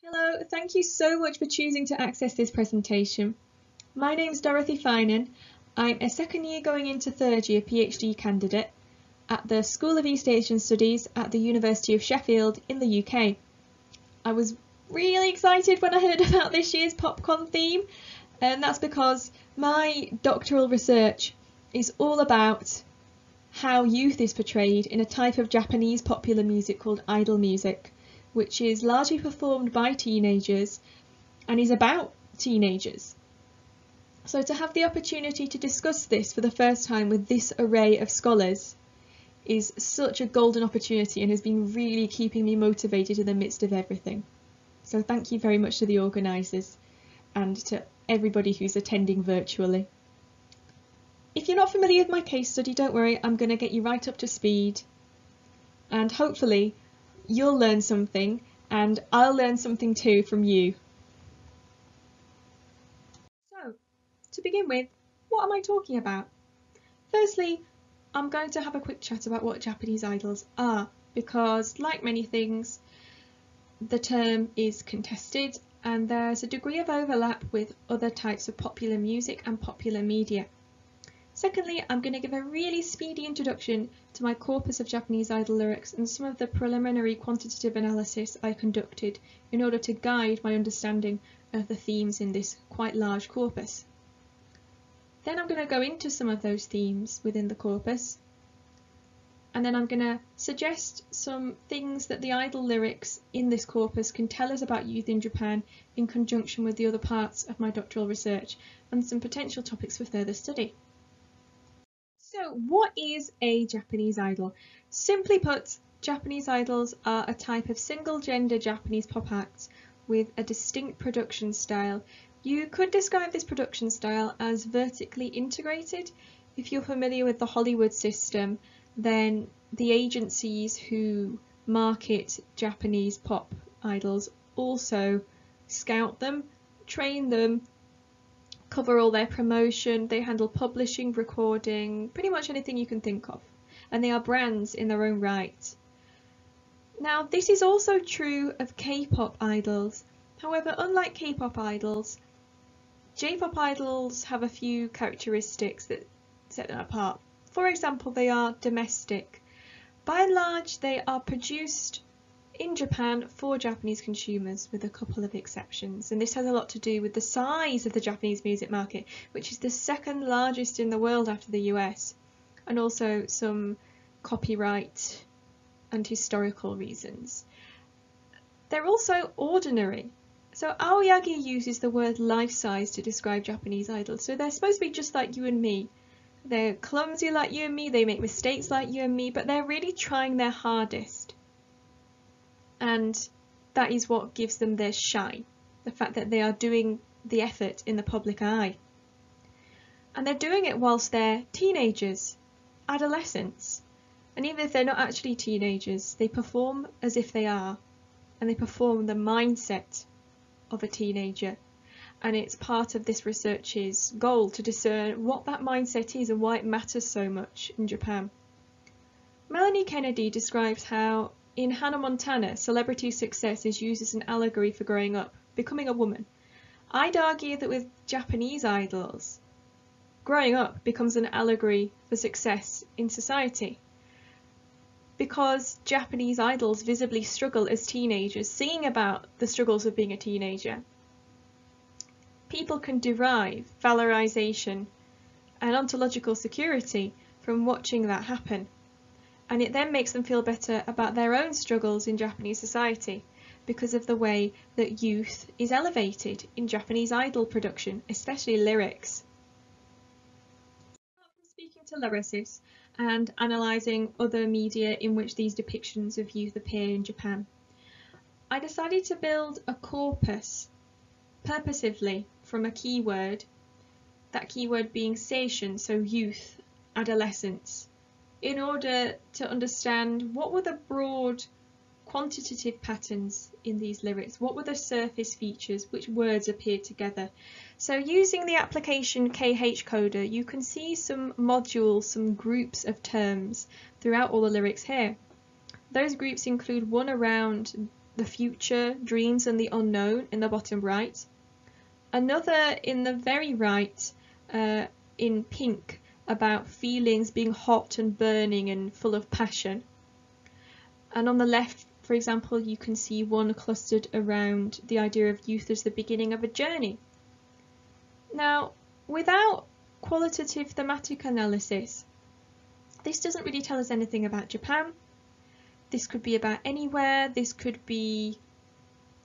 Hello, thank you so much for choosing to access this presentation. My name's Dorothy Finan. I'm a second year going into third year PhD candidate at the School of East Asian Studies at the University of Sheffield in the UK. I was really excited when I heard about this year's PopCon theme, and that's because my doctoral research is all about how youth is portrayed in a type of Japanese popular music called idol music, which is largely performed by teenagers and is about teenagers. So to have the opportunity to discuss this for the first time with this array of scholars is such a golden opportunity and has been really keeping me motivated in the midst of everything. So thank you very much to the organisers and to everybody who's attending virtually. If you're not familiar with my case study, don't worry, I'm going to get you right up to speed, and hopefully you'll learn something and I'll learn something too from you. So, to begin with, what am I talking about? Firstly, I'm going to have a quick chat about what Japanese idols are, because like many things, the term is contested and there's a degree of overlap with other types of popular music and popular media. Secondly, I'm going to give a really speedy introduction to my corpus of Japanese idol lyrics and some of the preliminary quantitative analysis I conducted in order to guide my understanding of the themes in this quite large corpus. Then I'm going to go into some of those themes within the corpus, and then I'm going to suggest some things that the idol lyrics in this corpus can tell us about youth in Japan in conjunction with the other parts of my doctoral research and some potential topics for further study. So what is a Japanese idol? Simply put, Japanese idols are a type of single-gender Japanese pop act with a distinct production style. You could describe this production style as vertically integrated. If you're familiar with the Hollywood system, then the agencies who market Japanese pop idols also scout them, train them, cover all their promotion, they handle publishing, recording, pretty much anything you can think of, and they are brands in their own right. Now, this is also true of K-pop idols. However, unlike K-pop idols, J-pop idols have a few characteristics that set them apart. For example, they are domestic. By and large, they are produced in Japan for Japanese consumers, with a couple of exceptions, and this has a lot to do with the size of the Japanese music market, which is the second largest in the world after the US, and also some copyright and historical reasons. They're also ordinary. So Aoyagi uses the word life-size to describe Japanese idols, so they're supposed to be just like you and me. They're clumsy like you and me, they make mistakes like you and me, but they're really trying their hardest. And that is what gives them their shine, the fact that they are doing the effort in the public eye. And they're doing it whilst they're teenagers, adolescents. And even if they're not actually teenagers, they perform as if they are, and they perform the mindset of a teenager. And it's part of this research's goal to discern what that mindset is and why it matters so much in Japan. Melanie Kennedy describes how in Hannah Montana, celebrity success is used as an allegory for growing up, becoming a woman. I'd argue that with Japanese idols, growing up becomes an allegory for success in society. Because Japanese idols visibly struggle as teenagers, singing about the struggles of being a teenager, people can derive valorization and ontological security from watching that happen. And it then makes them feel better about their own struggles in Japanese society because of the way that youth is elevated in Japanese idol production, especially lyrics. Apart from speaking to lyricists and analysing other media in which these depictions of youth appear in Japan, I decided to build a corpus purposively from a keyword, that keyword being seishun, so youth, adolescence, in order to understand what were the broad quantitative patterns in these lyrics, what were the surface features, which words appeared together. So using the application KH Coder, you can see some modules, some groups of terms throughout all the lyrics here. Those groups include one around the future, dreams and the unknown in the bottom right. Another in the very right, in pink, about feelings being hot and burning and full of passion. And on the left, for example, you can see one clustered around the idea of youth as the beginning of a journey. Now, without qualitative thematic analysis, this doesn't really tell us anything about Japan. This could be about anywhere, this could be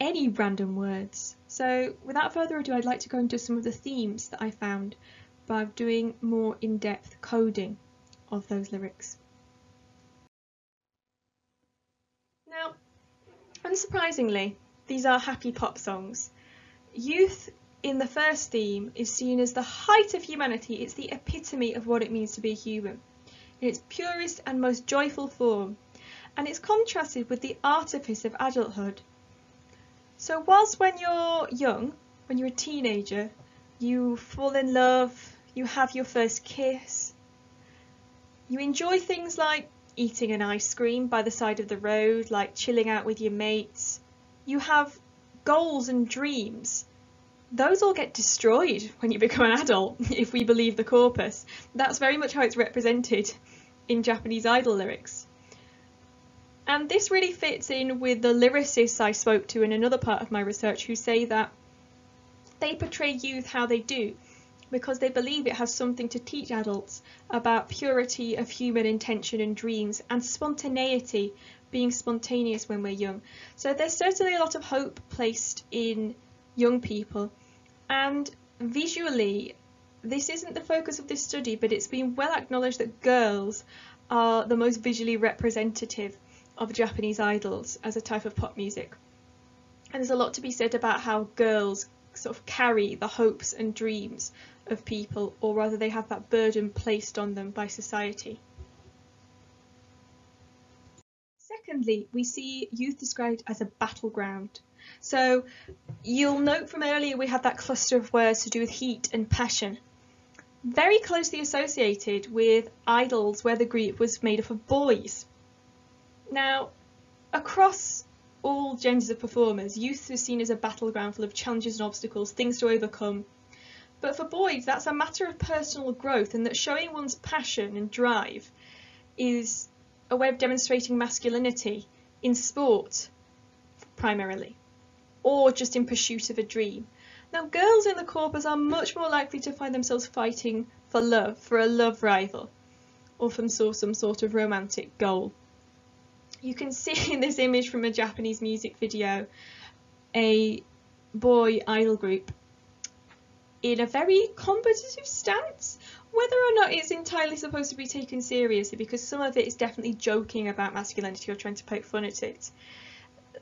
any random words. So without further ado, I'd like to go into some of the themes that I found by doing more in-depth coding of those lyrics. Now, unsurprisingly, these are happy pop songs. Youth in the first theme is seen as the height of humanity. It's the epitome of what it means to be human, in its purest and most joyful form, and it's contrasted with the artifice of adulthood. So whilst when you're young, when you're a teenager, you fall in love, you have your first kiss, you enjoy things like eating an ice cream by the side of the road, like chilling out with your mates, you have goals and dreams. Those all get destroyed when you become an adult, if we believe the corpus. That's very much how it's represented in Japanese idol lyrics. And this really fits in with the lyricists I spoke to in another part of my research, who say that they portray youth how they do because they believe it has something to teach adults about purity of human intention and dreams, and spontaneity, being spontaneous when we're young. So there's certainly a lot of hope placed in young people, and visually this isn't the focus of this study, but it's been well acknowledged that girls are the most visually representative of Japanese idols as a type of pop music. And there's a lot to be said about how girls sort of carry the hopes and dreams of people, or rather they have that burden placed on them by society. Secondly, we see youth described as a battleground. So you'll note from earlier we had that cluster of words to do with heat and passion, very closely associated with idols where the group was made up of boys. Now, across all genders of performers, youth is seen as a battleground full of challenges and obstacles, things to overcome. But for boys, that's a matter of personal growth, and that showing one's passion and drive is a way of demonstrating masculinity in sport, primarily, or just in pursuit of a dream. Now, girls in the corpus are much more likely to find themselves fighting for love, for a love rival, or from some sort of romantic goal. You can see in this image from a Japanese music video a boy idol group in a very competitive stance, whether or not it's entirely supposed to be taken seriously, because some of it is definitely joking about masculinity or trying to poke fun at it.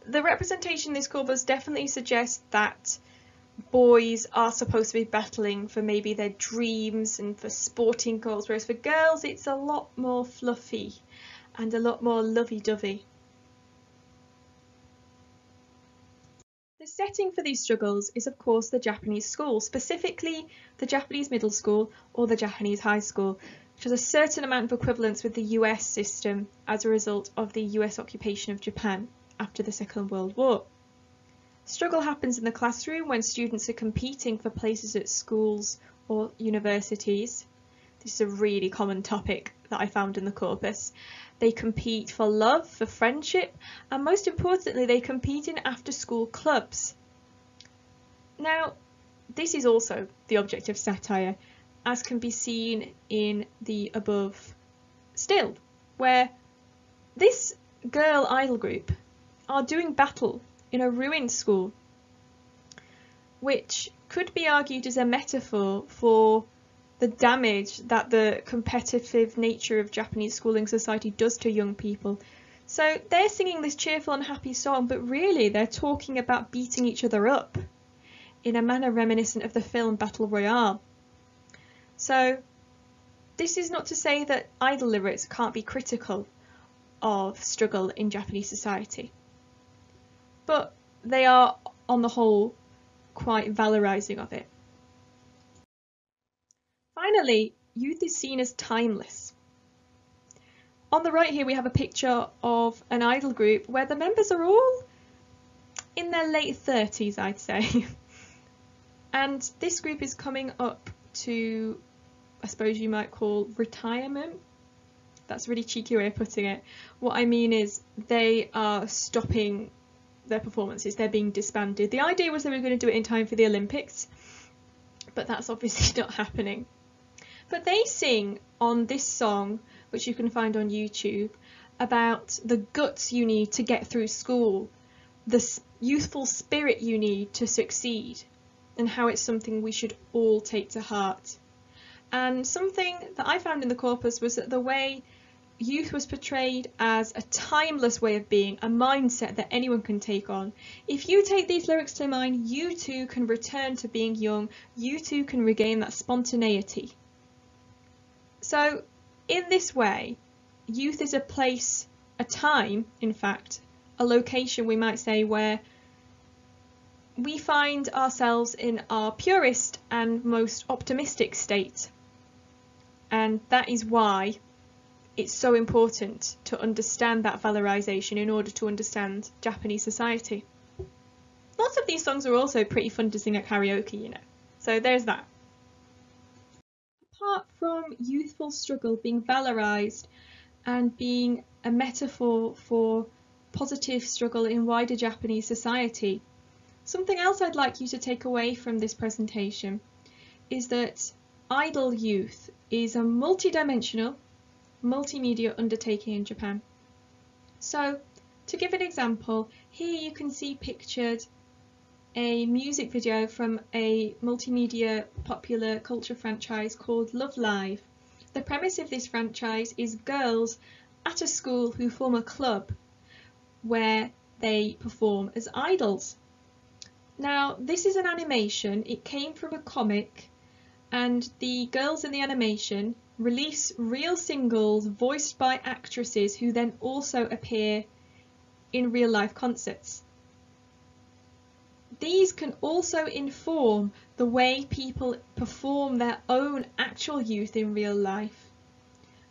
The representation in this corpus definitely suggests that boys are supposed to be battling for maybe their dreams and for sporting goals, whereas for girls it's a lot more fluffy and a lot more lovey-dovey. The setting for these struggles is of course the Japanese school, specifically the Japanese middle school or the Japanese high school, which has a certain amount of equivalence with the US system as a result of the US occupation of Japan after the Second World War. Struggle happens in the classroom when students are competing for places at schools or universities. This is a really common topic that I found in the corpus. They compete for love, for friendship, and most importantly, they compete in after-school clubs. Now, this is also the object of satire, as can be seen in the above still, where this girl idol group are doing battle in a ruined school, which could be argued as a metaphor for the damage that the competitive nature of Japanese schooling society does to young people. So they're singing this cheerful and happy song, but really they're talking about beating each other up in a manner reminiscent of the film Battle Royale. So this is not to say that idol lyrics can't be critical of struggle in Japanese society, but they are on the whole quite valorizing of it. Finally, youth is seen as timeless. On the right here we have a picture of an idol group where the members are all in their late 30s, I'd say. And this group is coming up to, I suppose you might call, retirement. That's a really cheeky way of putting it. What I mean is they are stopping their performances. They're being disbanded. The idea was they were going to do it in time for the Olympics, but that's obviously not happening. But they sing on this song, which you can find on YouTube, about the guts you need to get through school, the youthful spirit you need to succeed, and how it's something we should all take to heart. And something that I found in the corpus was that the way youth was portrayed as a timeless way of being, a mindset that anyone can take on. If you take these lyrics to mind, you too can return to being young, you too can regain that spontaneity. So in this way, youth is a place, a time, in fact, a location, we might say, where we find ourselves in our purest and most optimistic state. And that is why it's so important to understand that valorization in order to understand Japanese society. Lots of these songs are also pretty fun to sing at karaoke, you know. So there's that. Apart from youthful struggle being valorized and being a metaphor for positive struggle in wider Japanese society, something else I'd like you to take away from this presentation is that idol youth is a multi-dimensional, multimedia undertaking in Japan. So, to give an example, here you can see pictured a music video from a multimedia popular culture franchise called Love Live. The premise of this franchise is girls at a school who form a club where they perform as idols. Now, this is an animation. It came from a comic, and the girls in the animation release real singles voiced by actresses who then also appear in real life concerts. These can also inform the way people perform their own actual youth in real life,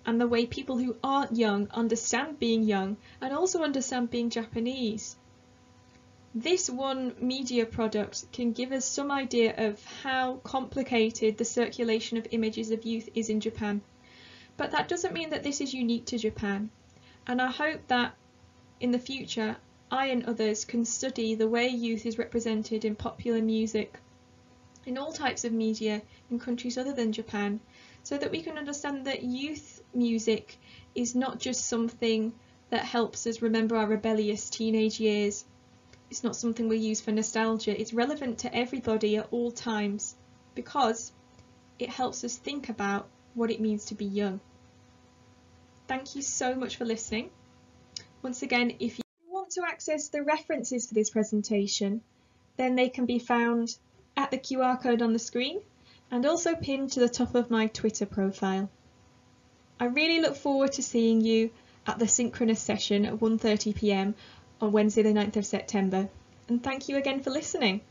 and the way people who aren't young understand being young and also understand being Japanese. This one media product can give us some idea of how complicated the circulation of images of youth is in Japan. But that doesn't mean that this is unique to Japan. And I hope that in the future, I and others can study the way youth is represented in popular music, in all types of media in countries other than Japan, so that we can understand that youth music is not just something that helps us remember our rebellious teenage years. It's not something we use for nostalgia. It's relevant to everybody at all times because it helps us think about what it means to be young. Thank you so much for listening. Once again, if you want to access the references for this presentation, then they can be found at the QR code on the screen and also pinned to the top of my Twitter profile. I really look forward to seeing you at the synchronous session at 1:30 p.m. on Wednesday the 9th of September, and thank you again for listening.